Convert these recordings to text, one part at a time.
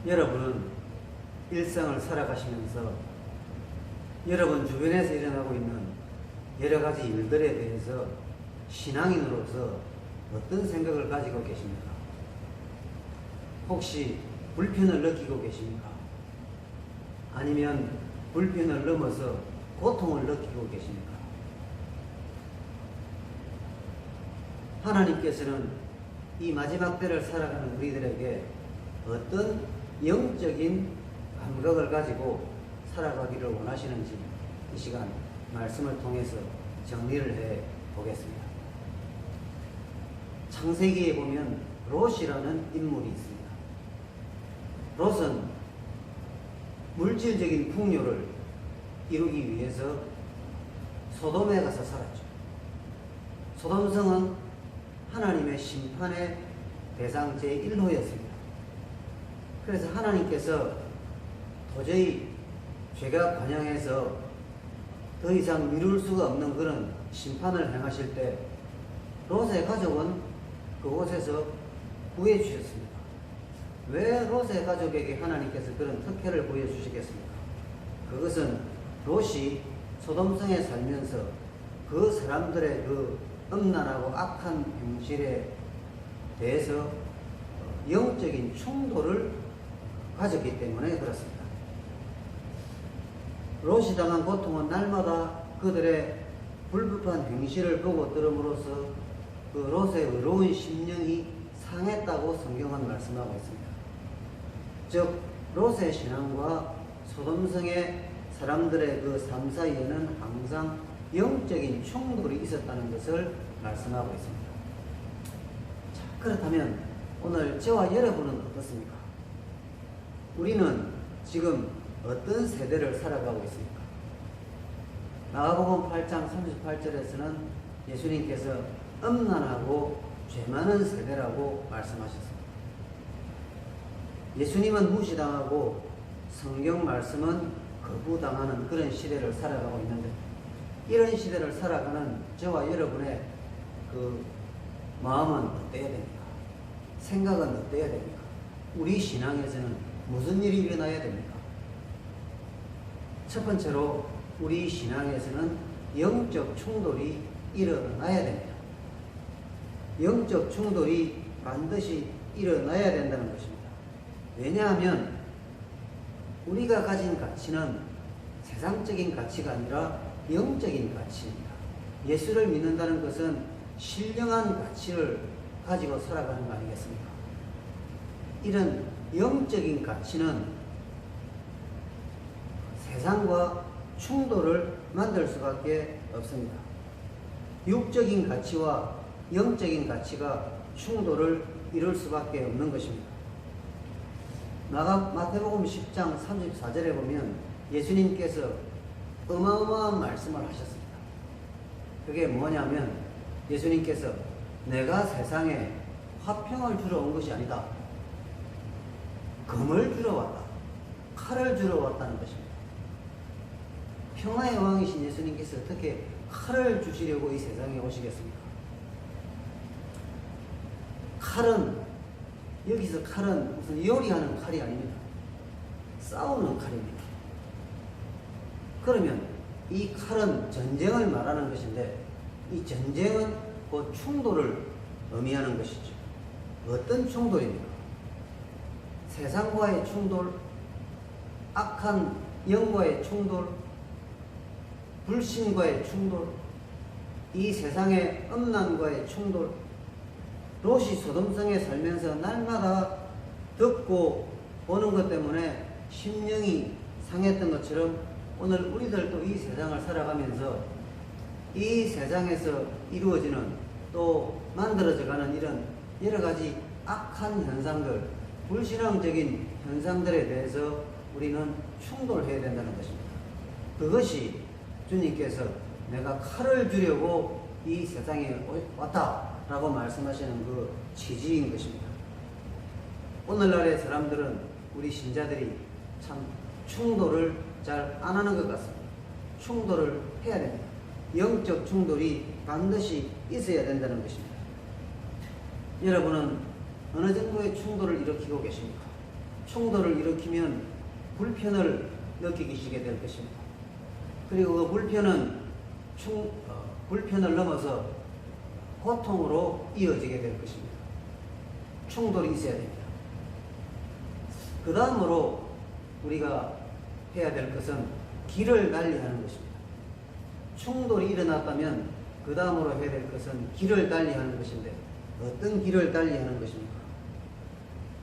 여러분은 일상을 살아가시면서 여러분 주변에서 일어나고 있는 여러 가지 일들에 대해서 신앙인으로서 어떤 생각을 가지고 계십니까? 혹시 불편을 느끼고 계십니까? 아니면 불편을 넘어서 고통을 느끼고 계십니까? 하나님께서는 이 마지막 때를 살아가는 우리들에게 어떤 영적인 감각을 가지고 살아가기를 원하시는지 이 시간 말씀을 통해서 정리를 해 보겠습니다. 창세기에 보면 롯이라는 인물이 있습니다. 롯은 물질적인 풍요를 이루기 위해서 소돔에 가서 살았죠. 소돔성은 하나님의 심판의 대상 제1호였습니다. 그래서 하나님께서 도저히 죄가 관영해서 더 이상 미룰 수가 없는 그런 심판을 행하실 때 롯의 가족은 그곳에서 구해 주셨습니다. 왜 롯의 가족에게 하나님께서 그런 특혜를 보여주시겠습니까? 그것은 롯이 소돔성에 살면서 그 사람들의 그 음란하고 악한 행실에 대해서 영적인 충돌을 가졌기 때문에 그렇습니다. 롯이 당한 고통은 날마다 그들의 불법한 행실을 보고 들음으로써 그 롯의 의로운 심령이 상했다고 성경은 말씀하고 있습니다. 즉 롯의 신앙과 소돔성의 사람들의 그 삶 사이에는 항상 영적인 충돌이 있었다는 것을 말씀하고 있습니다. 자, 그렇다면 오늘 저와 여러분은 어떻습니까? 우리는 지금 어떤 세대를 살아가고 있습니까? 마가복음 8장 38절에서는 예수님께서 음란하고 죄 많은 세대라고 말씀하셨습니다. 예수님은 무시당하고 성경 말씀은 거부당하는 그런 시대를 살아가고 있는데, 이런 시대를 살아가는 저와 여러분의 그 마음은 어때야 됩니까? 생각은 어때야 됩니까? 우리 신앙에서는 무슨 일이 일어나야 됩니까? 첫 번째로 우리 신앙에서는 영적 충돌이 일어나야 됩니다. 영적 충돌이 반드시 일어나야 된다는 것입니다. 왜냐하면 우리가 가진 가치는 세상적인 가치가 아니라 영적인 가치입니다. 예수를 믿는다는 것은 신령한 가치를 가지고 살아가는 거 아니겠습니까? 이런 영적인 가치는 세상과 충돌을 만들 수밖에 없습니다. 육적인 가치와 영적인 가치가 충돌을 이룰 수밖에 없는 것입니다. 마태복음 10장 34절에 보면 예수님께서 어마어마한 말씀을 하셨습니다. 그게 뭐냐면 예수님께서 내가 세상에 화평을 주러 온 것이 아니다. 검을 주러 왔다. 칼을 주러 왔다는 것입니다. 평화의 왕이신 예수님께서 어떻게 칼을 주시려고 이 세상에 오시겠습니까? 여기서 칼은 무슨 요리하는 칼이 아닙니다. 싸우는 칼입니다. 그러면 이 칼은 전쟁을 말하는 것인데, 이 전쟁은 곧 충돌을 의미하는 것이죠. 어떤 충돌입니까? 세상과의 충돌, 악한 영과의 충돌, 불신과의 충돌, 이 세상의 음란과의 충돌. 롯이 소돔성에 살면서 날마다 듣고 보는 것 때문에 심령이 상했던 것처럼 오늘 우리들도 이 세상을 살아가면서 이 세상에서 이루어지는 또 만들어져가는 이런 여러 가지 악한 현상들, 불신앙적인 현상들에 대해서 우리는 충돌해야 된다는 것입니다. 그것이 주님께서 내가 칼을 주려고 이 세상에 왔다 라고 말씀하시는 그 취지인 것입니다. 오늘날의 사람들은, 우리 신자들이 참 충돌을 잘 안 하는 것 같습니다. 충돌을 해야 됩니다. 영적 충돌이 반드시 있어야 된다는 것입니다. 여러분은 어느 정도의 충돌을 일으키고 계십니까? 충돌을 일으키면 불편을 느끼시게 될 것입니다. 그리고 그 불편을 넘어서 고통으로 이어지게 될 것입니다. 충돌이 있어야 됩니다. 그 다음으로 우리가 해야 될 것은 길을 달리하는 것입니다. 충돌이 일어났다면 그 다음으로 해야 될 것은 길을 달리하는 것인데, 어떤 길을 달리하는 것입니까?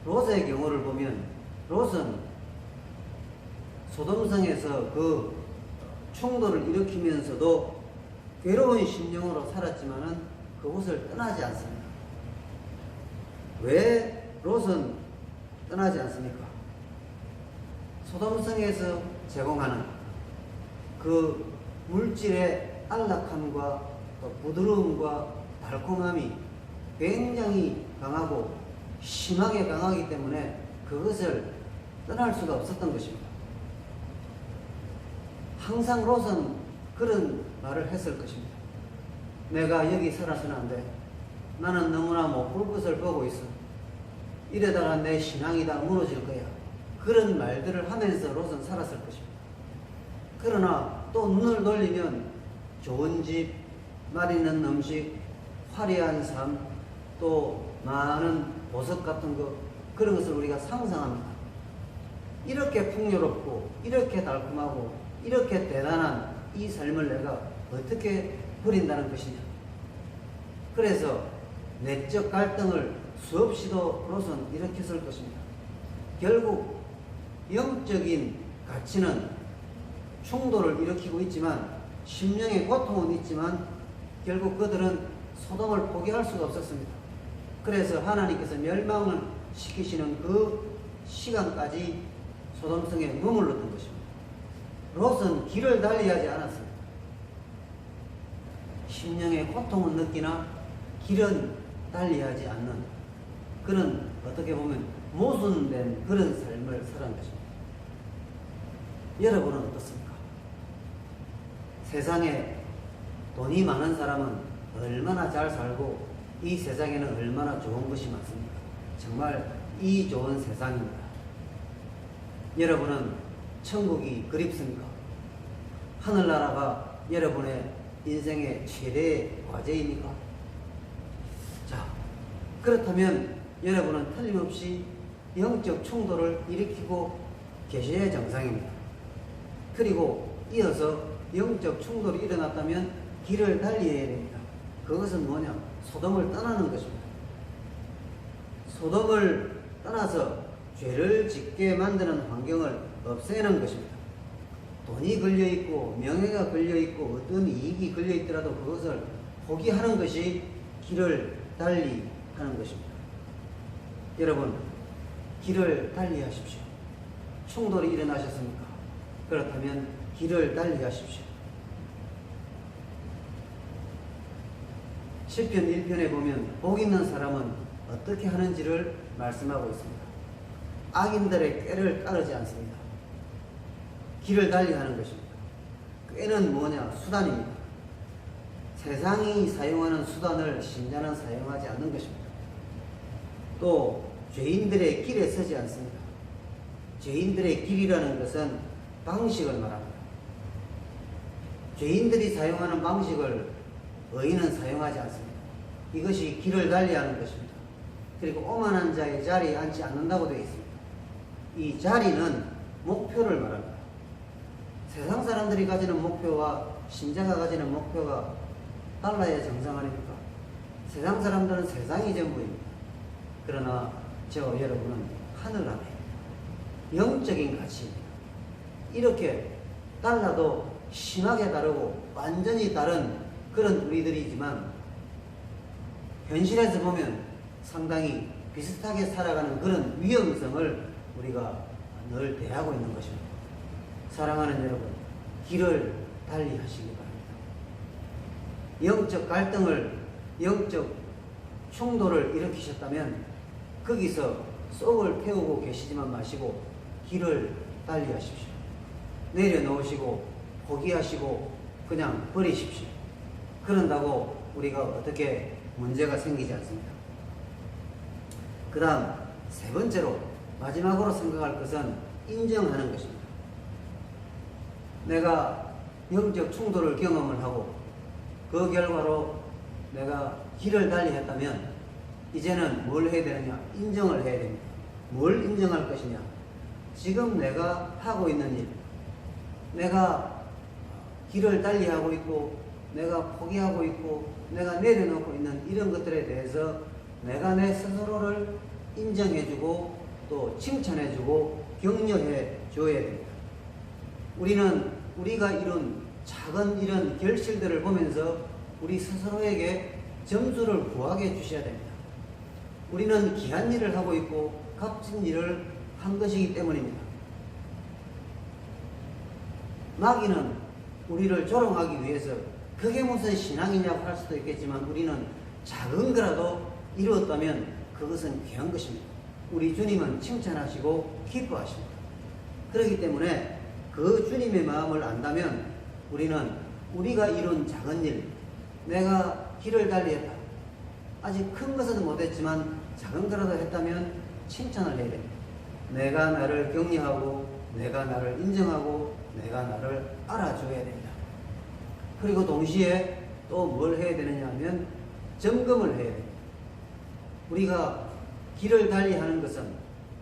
롯의 경우를 보면 롯은 소돔성에서 그 충돌을 일으키면서도 괴로운 심령으로 살았지만은 그곳을 떠나지 않습니다. 왜 롯은 떠나지 않습니까? 소돔성에서 제공하는 그 물질의 안락함과 또 부드러움과 달콤함이 굉장히 강하고 심하게 강하기 때문에 그것을 떠날 수가 없었던 것입니다. 항상 롯은 그런 말을 했을 것입니다. 내가 여기 살아서는 안 돼. 나는 너무나 못 볼 것을 보고 있어. 이러다가 내 신앙이 다 무너질 거야. 그런 말들을 하면서 롯은 살았을 것입니다. 그러나 또 눈을 돌리면 좋은 집, 맛있는 음식, 화려한 삶, 또 많은 보석 같은 것, 그런 것을 우리가 상상합니다. 이렇게 풍요롭고 이렇게 달콤하고 이렇게 대단한 이 삶을 내가 어떻게 버린다는 것이냐. 그래서 내적 갈등을 수없이도 롯은 일으켰을 것입니다. 결국 영적인 가치는 충돌을 일으키고 있지만, 심령의 고통은 있지만 결국 그들은 소돔을 포기할 수가 없었습니다. 그래서 하나님께서 멸망을 시키시는 그 시간까지 소돔성에 머물렀던 것입니다. 롯은 길을 달리하지 않았습니다. 심령의 고통은 느끼나 길은 달리하지 않는 그런, 어떻게 보면 모순된 그런 삶을 살아간 것입니다. 여러분은 어떻습니까? 세상에 돈이 많은 사람은 얼마나 잘 살고 이 세상에는 얼마나 좋은 것이 많습니까? 정말 이 좋은 세상입니다. 여러분은 천국이 그립습니까? 하늘나라가 여러분의 인생의 최대의 과제입니까? 자, 그렇다면 여러분은 틀림없이 영적 충돌을 일으키고 계셔야 정상입니다. 그리고 이어서 영적 충돌이 일어났다면 길을 달리해야 됩니다. 그것은 뭐냐? 소돔을 떠나는 것입니다. 소돔을 떠나서 죄를 짓게 만드는 환경을 없애는 것입니다. 돈이 걸려있고 명예가 걸려있고 어떤 이익이 걸려있더라도 그것을 포기하는 것이 길을 달리하는 것입니다. 여러분, 길을 달리하십시오. 충돌이 일어나셨습니까? 그렇다면 길을 달리하십시오. 시편 1편에 보면 복 있는 사람은 어떻게 하는지를 말씀하고 있습니다. 악인들의 꾀를 따르지 않습니다. 길을 달리하는 것입니다. 꾀는 뭐냐? 수단입니다. 세상이 사용하는 수단을 신자는 사용하지 않는 것입니다. 또 죄인들의 길에 서지 않습니다. 죄인들의 길이라는 것은 방식을 말합니다. 죄인들이 사용하는 방식을 의인은 사용하지 않습니다. 이것이 길을 달리하는 것입니다. 그리고 오만한 자의 자리에 앉지 않는다고 되어 있습니다. 이 자리는 목표를 말합니다. 세상 사람들이 가지는 목표와 신자가 가지는 목표가 달라야 정상 아닙니까? 세상 사람들은 세상이 전부입니다. 그러나 저와 여러분은 하늘 안에 영적인 가치입니다. 이렇게 달라도 심하게 다르고 완전히 다른 그런 우리들이지만 현실에서 보면 상당히 비슷하게 살아가는 그런 위험성을 우리가 늘 대하고 있는 것입니다. 사랑하는 여러분, 길을 달리하시기 바랍니다. 영적 갈등을, 영적 충돌을 일으키셨다면 거기서 쏙을 태우고 계시지만 마시고 길을 달리하십시오. 내려놓으시고 포기하시고 그냥 버리십시오. 그런다고 우리가 어떻게 문제가 생기지 않습니다. 그 다음 세 번째로 마지막으로 생각할 것은 인정하는 것입니다. 내가 영적 충돌을 경험을 하고 그 결과로 내가 길을 달리했다면 이제는 뭘 해야 되느냐? 인정을 해야 됩니다. 뭘 인정할 것이냐? 지금 내가 하고 있는 일, 내가 길을 달리하고 있고 내가 포기하고 있고 내가 내려놓고 있는 이런 것들에 대해서 내가 내 스스로를 인정해주고 또 칭찬해주고 격려해 줘야 됩니다. 우리는 우리가 이룬 작은 이런 결실들을 보면서 우리 스스로에게 점수를 구하게 해주셔야 됩니다. 우리는 귀한 일을 하고 있고 값진 일을 한 것이기 때문입니다. 마귀는 우리를 조롱하기 위해서 그게 무슨 신앙이냐고 할 수도 있겠지만 우리는 작은 거라도 이루었다면 그것은 귀한 것입니다. 우리 주님은 칭찬하시고 기뻐하십니다. 그렇기 때문에 그 주님의 마음을 안다면 우리는 우리가 이룬 작은 일, 내가 길을 달리했다. 아직 큰 것은 못했지만 작은 거라도 했다면 칭찬을 해야 됩니다. 내가 나를 격려하고 내가 나를 인정하고 내가 나를 알아줘야 됩니다. 그리고 동시에 또 뭘 해야 되느냐 하면 점검을 해야 됩니다. 우리가 길을 달리하는 것은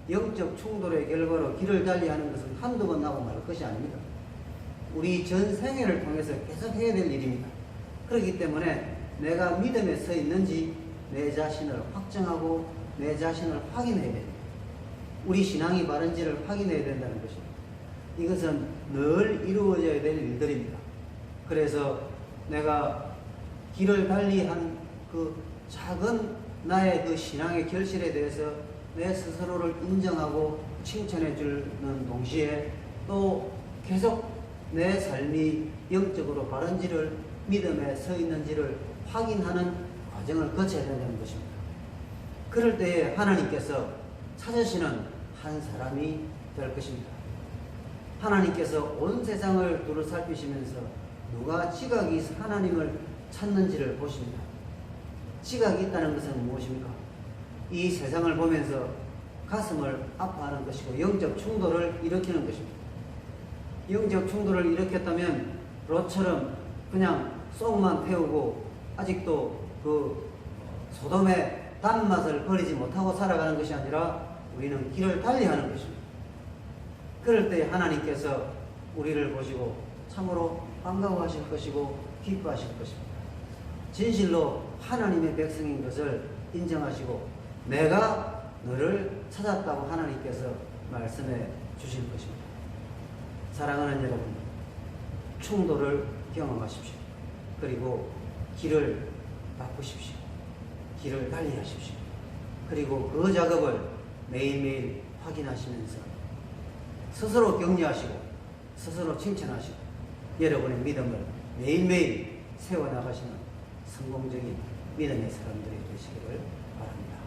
영적 충돌의 결과로 길을 달리하는 것은 한두 번 나고 말 것이 아닙니다. 우리 전 생애를 통해서 계속 해야 될 일입니다. 그렇기 때문에 내가 믿음에 서 있는지 내 자신을 확정하고 내 자신을 확인해야 됩니다. 우리 신앙이 바른지를 확인해야 된다는 것입니다. 이것은 늘 이루어져야 될 일들입니다. 그래서 내가 길을 달리한 그 작은 나의 그 신앙의 결실에 대해서 내 스스로를 인정하고 칭찬해 주는 동시에 또 계속 내 삶이 영적으로 바른지를 믿음에 서 있는지를 확인하는 과정을 거쳐야 된다는 것입니다. 그럴 때에 하나님께서 찾으시는 한 사람이 될 것입니다. 하나님께서 온 세상을 두루 살피시면서 누가 지각이 하나님을 찾는지를 보십니다. 지각이 있다는 것은 무엇입니까? 이 세상을 보면서 가슴을 아파하는 것이고 영적 충돌을 일으키는 것입니다. 영적 충돌을 일으켰다면 롯처럼 그냥 쏙만 태우고 아직도 그 소돔의 단맛을 버리지 못하고 살아가는 것이 아니라 우리는 길을 달리하는 것입니다. 그럴 때 하나님께서 우리를 보시고 참으로 반가워하실 것이고 기뻐하실 것입니다. 진실로 하나님의 백성인 것을 인정하시고 내가 너를 찾았다고 하나님께서 말씀해 주실 것입니다. 사랑하는 여러분, 충돌을 경험하십시오. 그리고 길을 바꾸십시오. 길을 달리하십시오. 그리고 그 작업을 매일매일 확인하시면서 스스로 격려하시고 스스로 칭찬하시고 여러분의 믿음을 매일매일 세워나가시는 성공적인 믿음의 사람들이 되시기를 바랍니다.